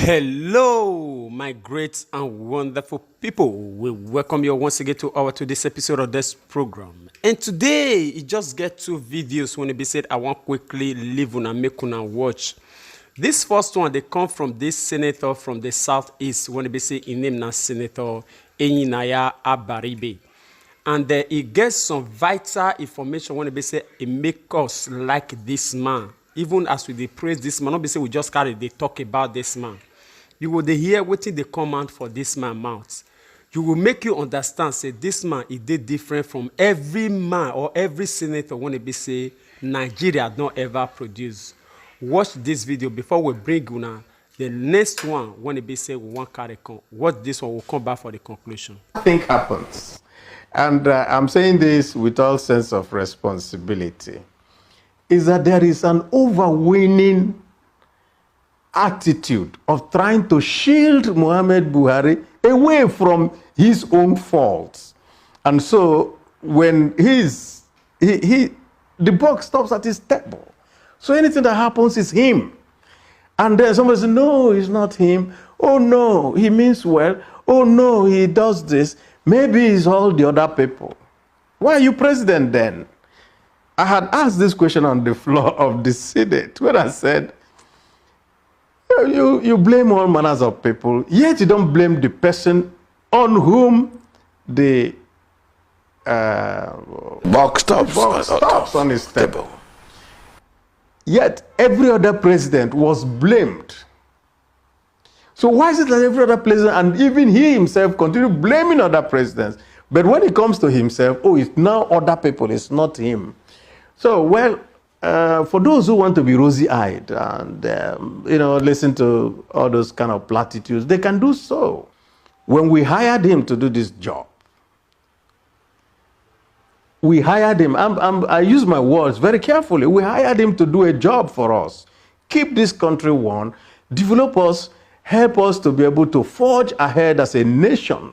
Hello, my great and wonderful people. We welcome you once again to today's episode of this program. And today, you just get two videos when it be said I want quickly leave una make una watch. This first one, they come from this senator from the southeast when it be say in name na Senator Eyinanya Abaribe. And he gets some vital information when it be say it make us like this man. Even as we praise this man, not be say we just carry they talk about this man. You will hear what they command for this man mouth. You will make you understand, say this man is different from every man or every senator when it be say Nigeria don't ever produce. Watch this video before we bring you the next one when it be say we want carry con. Watch this one, we'll come back for the conclusion. I think happens. And I'm saying this with all sense of responsibility, is that there is an overweening attitude of trying to shield Muhammadu Buhari away from his own faults. And so when the buck stops at his table. So anything that happens is him. And then somebody says, no, it's not him. Oh no, he means well. Oh no, he does this. Maybe it's all the other people. Why are you president then? I had asked this question on the floor of the Senate when I said, you blame all manners of people, yet you don't blame the person on whom the buck stops on his table. Yet every other president was blamed. So why is it that every other president, and even he himself, continue blaming other presidents? But when it comes to himself, oh, it's now other people, it's not him. So, well, for those who want to be rosy-eyed and, listen to all those kind of platitudes, they can do so. When we hired him to do this job, we hired him, I use my words very carefully, we hired him to do a job for us, keep this country one, develop us, help us to be able to forge ahead as a nation.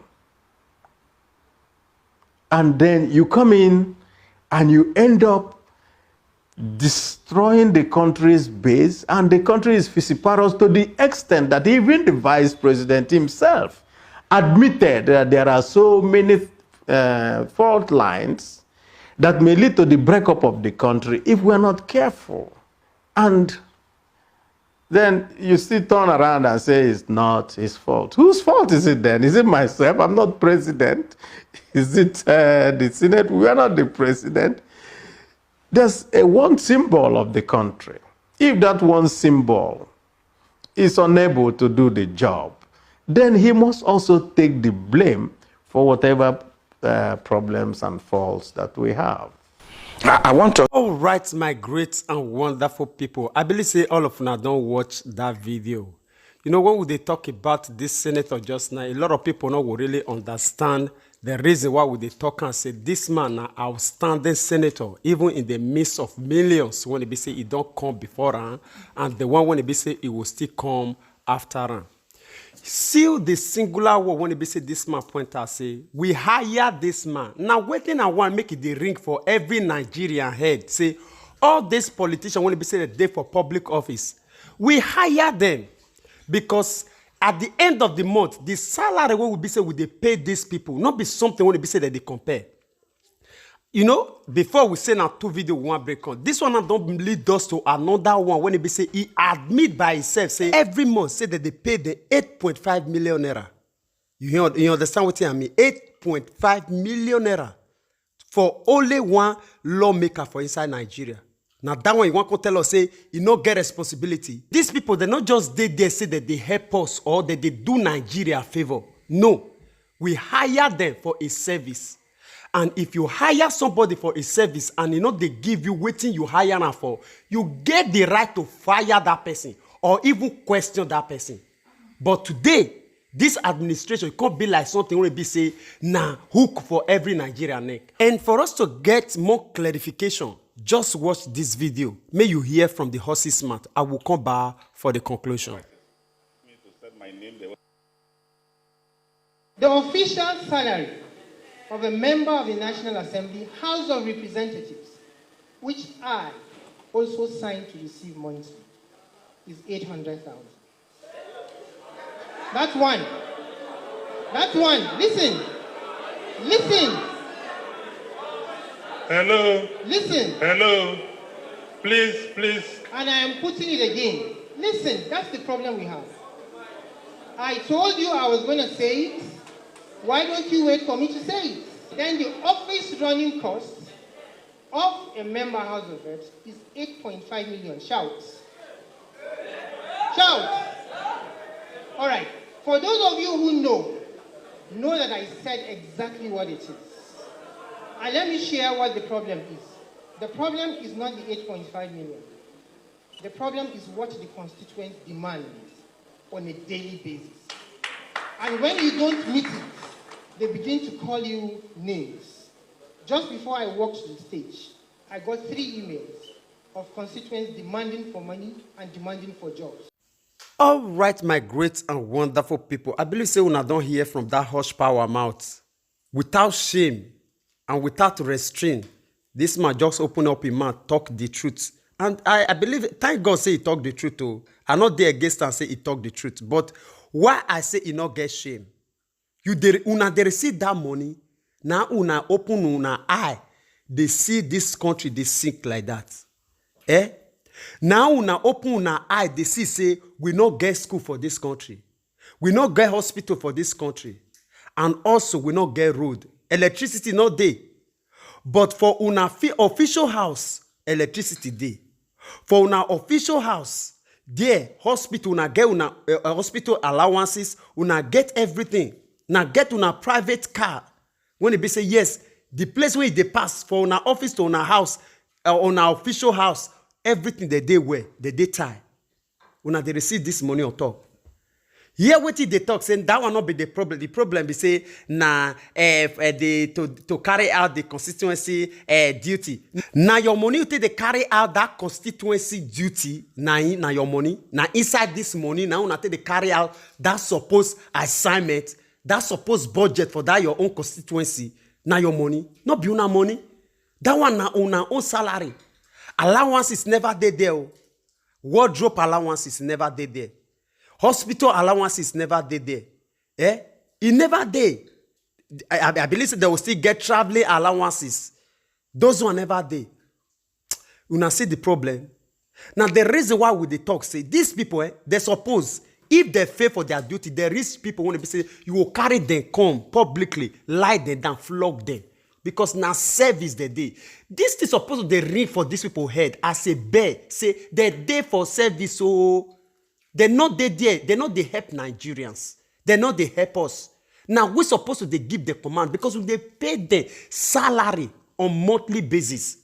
And then you come in and you end up destroying the country's base, and the country is vociferous to the extent that even the vice president himself admitted that there are so many fault lines that may lead to the breakup of the country if we're not careful. And then you still turn around and say it's not his fault. Whose fault is it then? Is it myself? I'm not president. Is it the Senate? We are not the president. There's one symbol of the country. If that one symbol is unable to do the job, then he must also take the blame for whatever problems and faults that we have. I want to... All right, my great and wonderful people. I believe say all of you don't watch that video. You know, when they talk about this senator just now, a lot of people now will really understand the reason why they talk and say this man an outstanding senator, even in the midst of millions, when they be say he don't come before him, and the one when they be say he will still come after him. See the singular word when they be say this man point out, say, we hire this man. Now, waiting I want make it the ring for every Nigerian head. Say, all these politicians when they be say that they for public office, we hire them because at the end of the month, the salary will be say we they pay these people, not be something when they be say that they compare. You know, before we say now two video one break on, this one don't lead us to another one when it be say he admit by himself, say every month say that they pay the 8.5 million naira. You understand what I mean? 8.5 million naira for only one lawmaker for inside Nigeria. Now that one you want to tell us, say, you not get responsibility. These people, they not just they say that they help us or that they do Nigeria a favor. No, we hire them for a service. And if you hire somebody for a service and you know they give you waiting you hire them for, you get the right to fire that person or even question that person. But today, this administration can't be like something where be say, nah, hook for every Nigerian neck. And for us to get more clarification, just watch this video. May you hear from the horse's mouth. I will come back for the conclusion. The official salary of a member of the National Assembly, House of Representatives, which I also signed to receive monthly, is 800,000. That's one. That's one. Listen. Listen. Hello. Listen. Hello. Please, please. And I am putting it again. Listen, that's the problem we have. I told you I was going to say it. Why don't you wait for me to say it? Then the office running cost of a member House of Reps is 8.5 million. Shout. Shout. All right. For those of you who know that I said exactly what it is. And let me share what the problem is. The problem is not the 8.5 million. The problem is what the constituents demand on a daily basis. And when you don't meet it, they begin to call you names. Just before I walked to the stage, I got 3 emails of constituents demanding for money and demanding for jobs. All right, my great and wonderful people. I believe say una don't hear from that horsepower mouth. Without shame and without restraint, this man just open up his mouth, talk the truth. And I believe, thank God say he talk the truth too. I'm not there against and say he talk the truth. But why I say he not get shame? Una they receive that money, now una open una eye, they see this country, they sink like that. Eh? Now una open una eye, they see say we not get school for this country. We not get hospital for this country. And also we not get road. Electricity not there. But for una official house, electricity there. For una official house, there, hospital, una get una hospital allowances, una get everything. Now get una private car. When it be say, yes, the place where they pass for una office to una house, on our official house, everything that they wear, they tie. Una they receive this money on top. Here what they talk, saying that will not be the problem. The problem is say to carry out the constituency duty. Now your money you take to carry out that constituency duty. Now your money. Now inside this money, now una take to carry out that supposed assignment, that supposed budget for that your own constituency. Now your money, not be una money. That one na una own salary. Allowance is never there. Wardrobe allowance is never there. Hospital allowance is never there. Eh? It never there. I believe they will still get traveling allowances. Those who are never there. You now see the problem. Now the reason why we they talk, say these people, they suppose, if they fail for their duty, there is people when they say you will carry them, come publicly, lie them down, flog them. Because now service the day. This is supposed to ring for these people head as a bear. Say they're there for service, so they're not there. They're not they help Nigerians. They're not they help us. Now we're supposed to give the command because they pay their salary on monthly basis.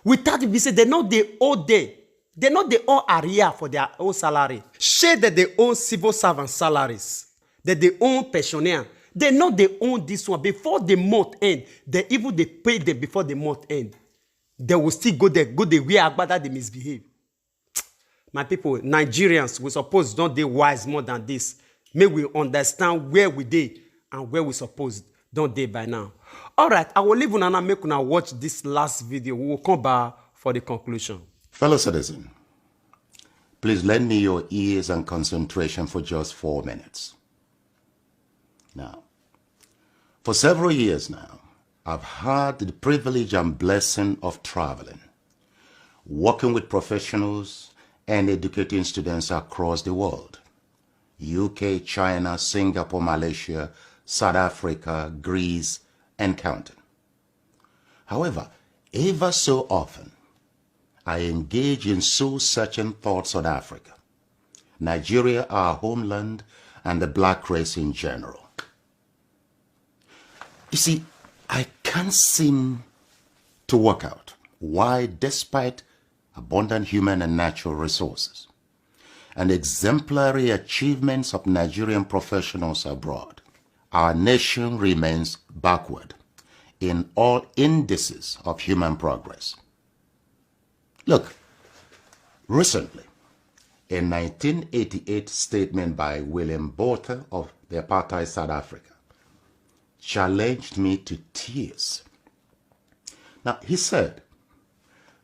Without it, we say they're not the old day. They're not the all area for their own salary. Share that they own civil servant salaries. That they own pensioner. They know they own this one. Before the month end, they pay them before the month end. They will still go there where Agbada they misbehave. My people, Nigerians, we suppose don't they wise more than this. May we understand where we dey and where we suppose don't they by now. All right, I will leave una make una watch this last video. We will come back for the conclusion. Fellow citizen, please lend me your ears and concentration for just 4 minutes. Now, for several years now, I've had the privilege and blessing of traveling, working with professionals and educating students across the world. UK, China, Singapore, Malaysia, South Africa, Greece, and counting. However, ever so often, I engage in soul-searching thoughts on Africa, Nigeria, our homeland, and the black race in general. You see, I can't seem to work out why, despite abundant human and natural resources and exemplary achievements of Nigerian professionals abroad, our nation remains backward in all indices of human progress. Look, recently, a 1988 statement by William Botha of the apartheid South Africa challenged me to tears. Now, he said,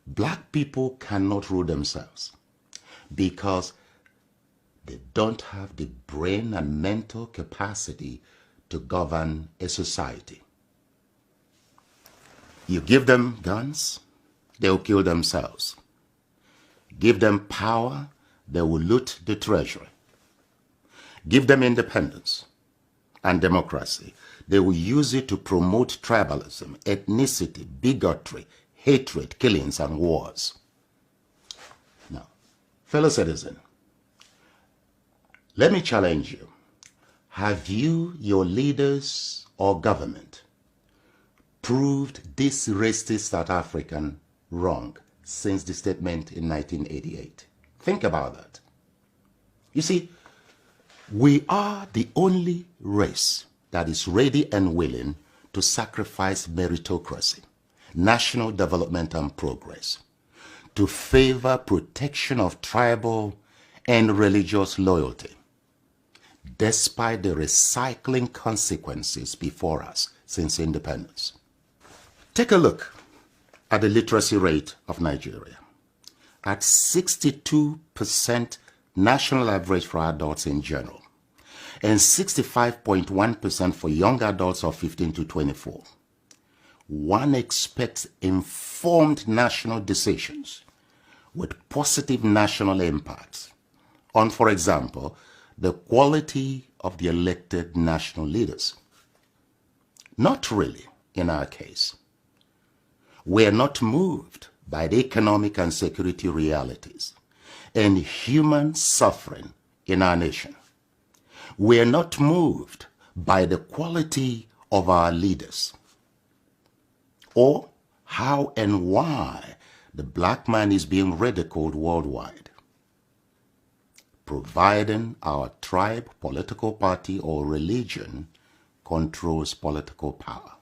black people cannot rule themselves because They don't have the brain and mental capacity to govern a society. You give them guns, they'll kill themselves. Give them power, they will loot the treasury. Give them independence and democracy, they will use it to promote tribalism, ethnicity, bigotry, hatred, killings, and wars. Now, fellow citizen, let me challenge you. Have you, your leaders or government, proved this racist South African wrong since the statement in 1988? Think about that. You see, we are the only race that is ready and willing to sacrifice meritocracy, national development and progress, to favor protection of tribal and religious loyalty, despite the recycling consequences before us since independence. Take a look at the literacy rate of Nigeria. At 62% national average for adults in general, and 65.1% for young adults of 15 to 24. One expects informed national decisions with positive national impacts on, for example, the quality of the elected national leaders. Not really in our case. We are not moved by the economic and security realities and human suffering in our nation. We are not moved by the quality of our leaders or how and why the black man is being ridiculed worldwide, providing our tribe, political party, or religion controls political power.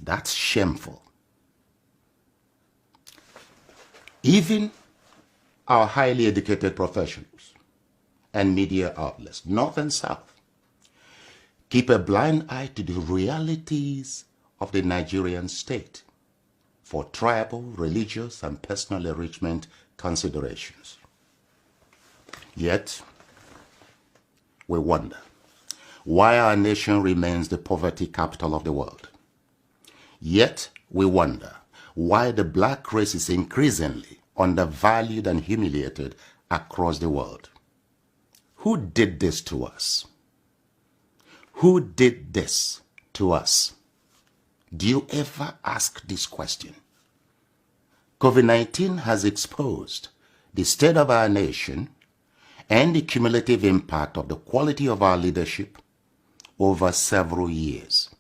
That's shameful. Even our highly educated professionals and media outlets, North and South, keep a blind eye to the realities of the Nigerian state for tribal, religious, and personal enrichment considerations. Yet, we wonder why our nation remains the poverty capital of the world. Yet, we wonder why the black race is increasingly undervalued and humiliated across the world. Who did this to us? Who did this to us? Do you ever ask this question? COVID-19 has exposed the state of our nation and the cumulative impact of the quality of our leadership over several years.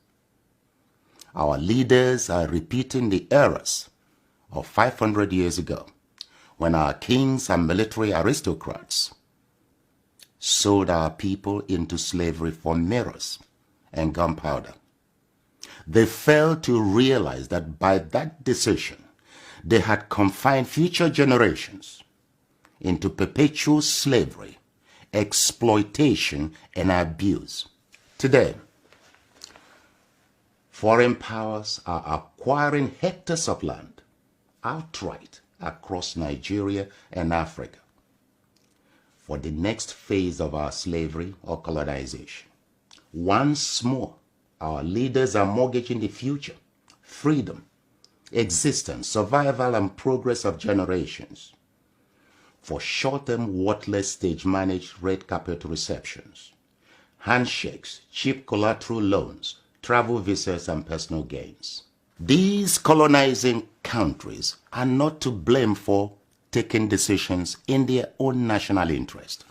Our leaders are repeating the errors of 500 years ago, when our kings and military aristocrats sold our people into slavery for mirrors and gunpowder. They failed to realize that by that decision, they had confined future generations into perpetual slavery, exploitation, and abuse. Today, foreign powers are acquiring hectares of land outright across Nigeria and Africa for the next phase of our slavery or colonization. Once more, our leaders are mortgaging the future, freedom, existence, survival, and progress of generations for short-term, worthless, stage-managed red carpet receptions, handshakes, cheap collateral loans, travel visas, and personal gains. These colonizing countries are not to blame for taking decisions in their own national interest.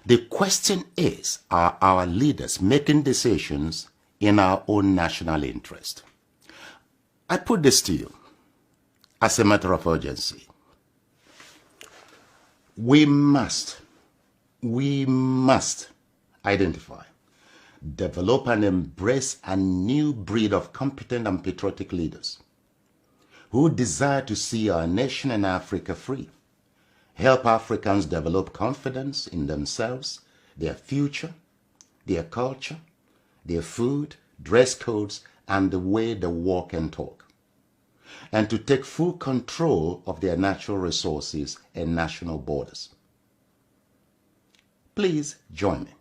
The question is, are our leaders making decisions in our own national interest? I put this to you as a matter of urgency. We must identify, develop, and embrace a new breed of competent and patriotic leaders who desire to see our nation and Africa free, help Africans develop confidence in themselves, their future, their culture, their food, dress codes, and the way they walk and talk. and to take full control of their natural resources and national borders. Please join me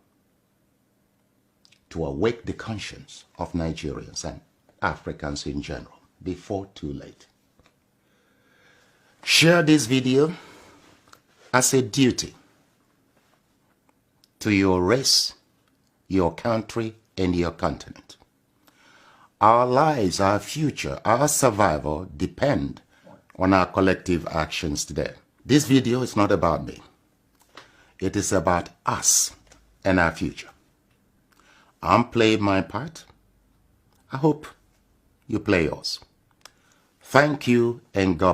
to awake the conscience of Nigerians and Africans in general before too late. Share this video as a duty to your race, your country, and your continent. Our lives, our future, our survival depend on our collective actions today. This video is not about me. It is about us and our future. I'm playing my part. I hope you play yours. Thank you and God bless.